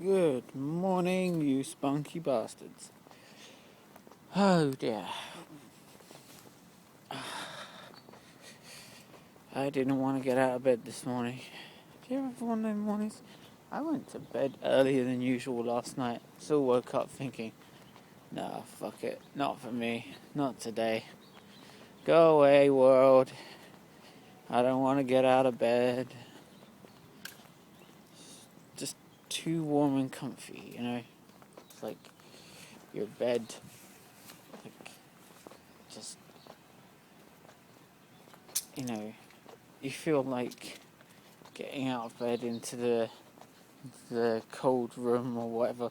Good morning, you spunky bastards. Oh dear. I didn't want to get out of bed this morning. Do you ever have one of them mornings? I went to bed earlier than usual last night. Still woke up thinking, nah, fuck it. Not for me. Not today. Go away, world. I don't want to get out of bed. Just too warm and comfy, you know? It's like your bed, like, just, you feel like getting out of bed into the cold room or whatever.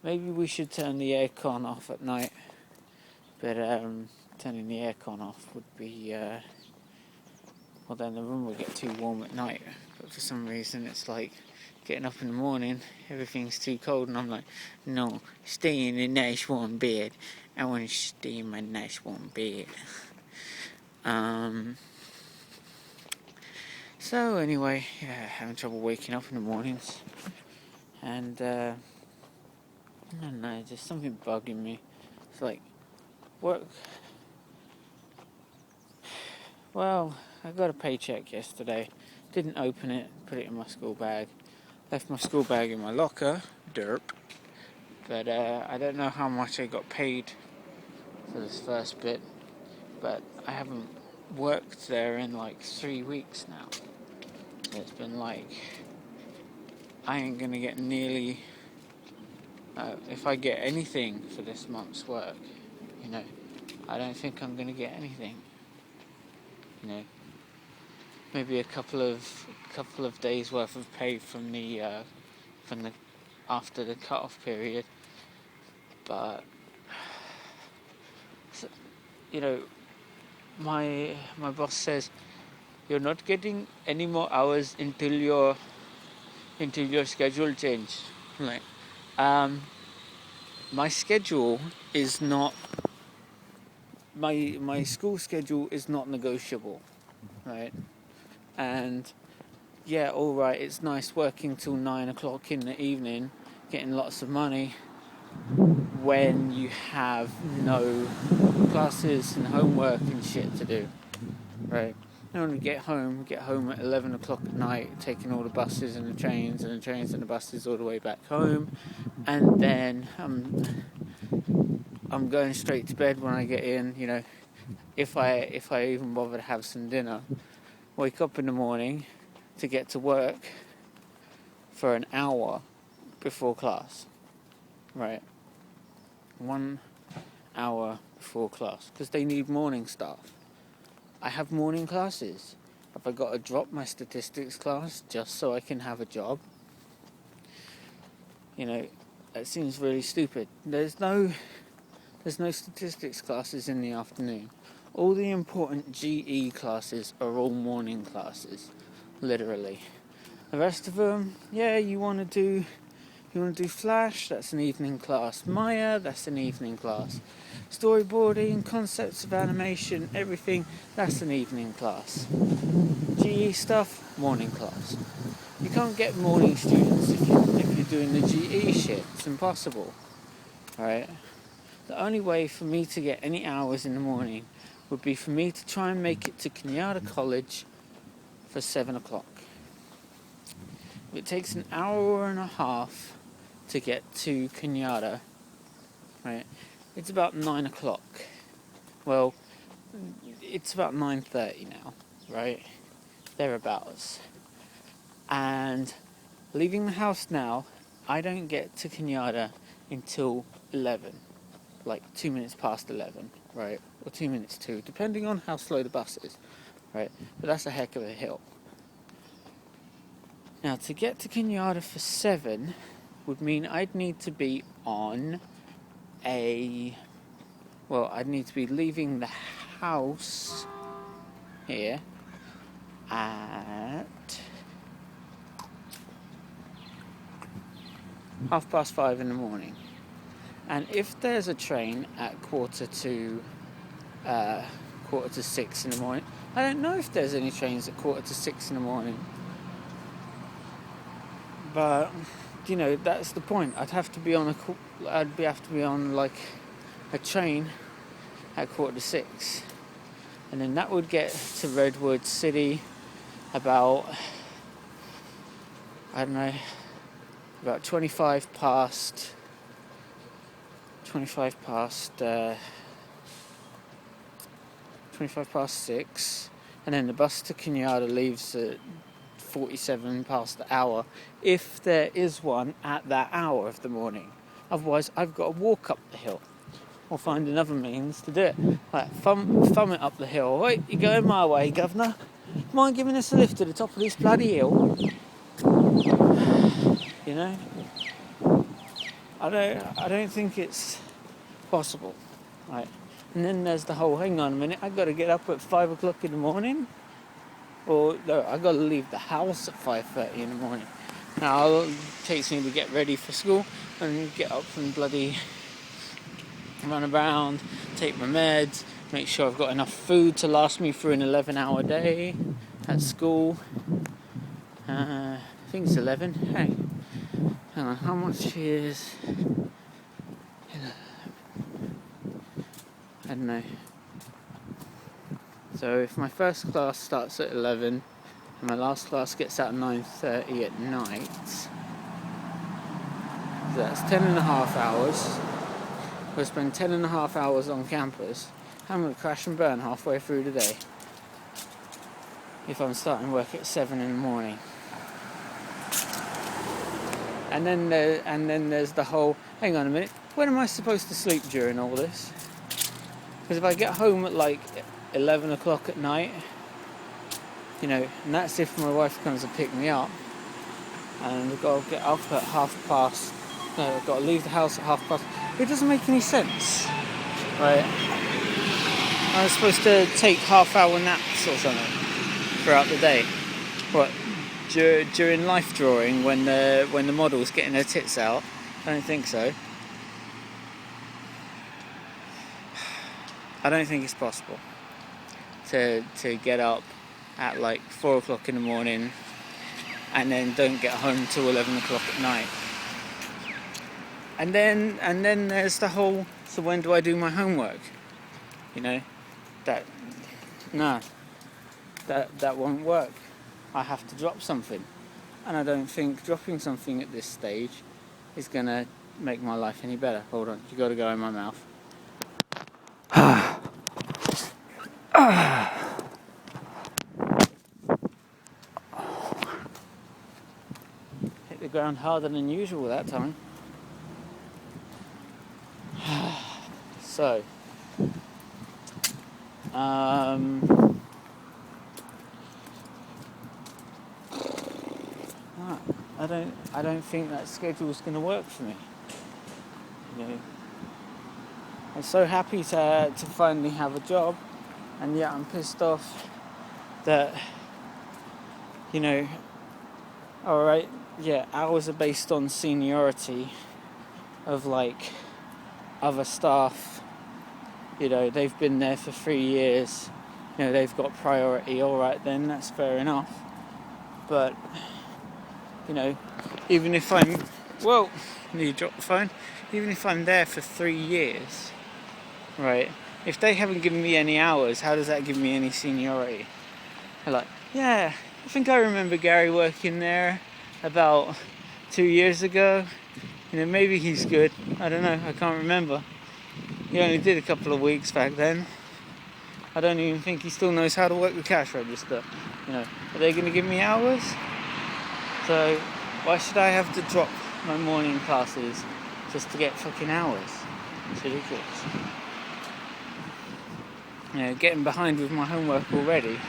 Maybe we should turn the aircon off at night. But turning the aircon off would be well, then the room would get too warm at night. But for some reason it's like getting up in the morning, everything's too cold, and I'm like, no, stay in a nice warm bed. I want to stay in my nice warm bed. So anyway, having trouble waking up in the mornings, and I don't know, there's something bugging me. It's like work. Well, I got a paycheck yesterday. Didn't open it. Put it in my school bag. Left my school bag in my locker. Derp. But I don't know how much I got paid for this first bit. But I haven't worked there in like 3 weeks now. It's been like, I ain't gonna get nearly, if I get anything for this month's work, I don't think I'm gonna get anything. Maybe a couple of days worth of pay from the after the cut-off period, but my boss says you're not getting any more hours until your schedule change. Like, my schedule is not my school schedule is not negotiable, right? And yeah, all right, it's nice working till 9 o'clock in the evening, getting lots of money when you have no classes and homework and shit to do, right? And when we get home at 11 o'clock at night, taking all the buses and the trains and the buses all the way back home, and then I'm going straight to bed when I get in, if I even bother to have some dinner. Wake up in the morning to get to work for an hour before class, right? 1 hour before class, because they need morning staff. I have morning classes. Have I got to drop my statistics class just so I can have a job? That seems really stupid. There's no statistics classes in the afternoon. All the important GE classes are all morning classes, literally. The rest of them, yeah, you want to do Flash, that's an evening class. Maya, that's an evening class. Storyboarding, concepts of animation, everything, that's an evening class. GE stuff, morning class. You can't get morning students if you're doing the GE shit. It's impossible, right? The only way for me to get any hours in the morning would be for me to try and make it to Kenyatta College for 7 o'clock. If it takes an hour and a half to get to Kenyatta, right, it's about 9 o'clock. Well, it's about 9:30 now, right? Thereabouts. And leaving the house now, I don't get to Kenyatta until 11. Like 2 minutes past 11, right? Or 2 minutes to, depending on how slow the bus is, right? But that's a heck of a hill. Now, to get to Kenyatta for 7 would mean I'd need to be I'd need to be leaving the house here at 5:30 in the morning. And if there's a train at quarter to 6 in the morning, I don't know if there's any trains at 5:45 in the morning. But that's the point. I'd have to be on like a train at 5:45, and then that would get to Redwood City about, I don't know, about 25 past 6, and then the bus to Kenyatta leaves at 47 past the hour, if there is one at that hour of the morning. Otherwise, I've got to walk up the hill or find another means to do it. Like, thumb it up the hill. Wait, you're going my way, governor. Mind giving us a lift to the top of this bloody hill? I don't think it's possible. Right. And then there's the whole, hang on a minute, I've got to get up at 5 o'clock in the morning. Or, no, I've got to leave the house at 5:30 in the morning. Now, it takes me to get ready for school and get up and bloody run around, take my meds, make sure I've got enough food to last me through an 11-hour day at school. I think it's 11. Hey, hang on, how much is... I don't know. So if my first class starts at 11 and my last class gets out at 9:30 at night, so that's 10.5 hours. We'll spend 10.5 hours on campus. I'm going to crash and burn halfway through the day if I'm starting work at 7 in the morning. And then there's the whole, hang on a minute, when am I supposed to sleep during all this? Because if I get home at like 11 o'clock at night, and that's if my wife comes to pick me up, and I've got to get up at I've got to leave the house at 5:30. It doesn't make any sense, right? I'm supposed to take half-hour naps or something throughout the day. What, during life drawing when the model's getting their tits out? I don't think so. I don't think it's possible to get up at like 4 o'clock in the morning and then don't get home till 11 o'clock at night. And then there's the whole, so when do I do my homework? That won't work. I have to drop something. And I don't think dropping something at this stage is going to make my life any better. Hold on, you got to go in my mouth. Hit the ground harder than usual that time. So, I don't think that schedule's going to work for me. I'm so happy to finally have a job, and yet I'm pissed off that, alright, yeah, hours are based on seniority of like other staff. They've been there for 3 years, they've got priority. Alright then, that's fair enough. But even if I'm you drop the phone, even if I'm there for 3 years, right, if they haven't given me any hours, how does that give me any seniority? They're like, yeah, I think I remember Gary working there about 2 years ago. Maybe he's good. I don't know. I can't remember. He only did a couple of weeks back then. I don't even think he still knows how to work the cash register. Are they going to give me hours? So why should I have to drop my morning classes just to get fucking hours? It's ridiculous. Getting behind with my homework already.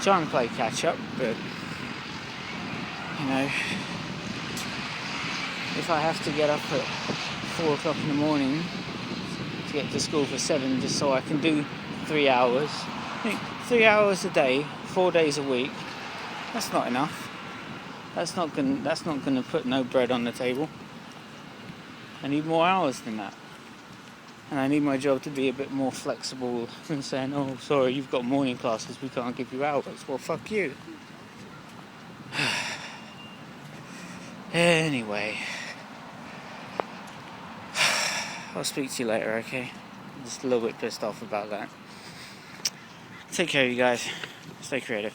Try and play catch up, but if I have to get up at 4 o'clock in the morning to get to school for 7 just so I can do 3 hours, 3 hours a day, 4 days a week, that's not enough. That's not gonna put no bread on the table. I need more hours than that. And I need my job to be a bit more flexible than saying, oh, sorry, you've got morning classes, we can't give you hours. Well, fuck you. Anyway, I'll speak to you later, okay? I'm just a little bit pissed off about that. Take care, you guys. Stay creative.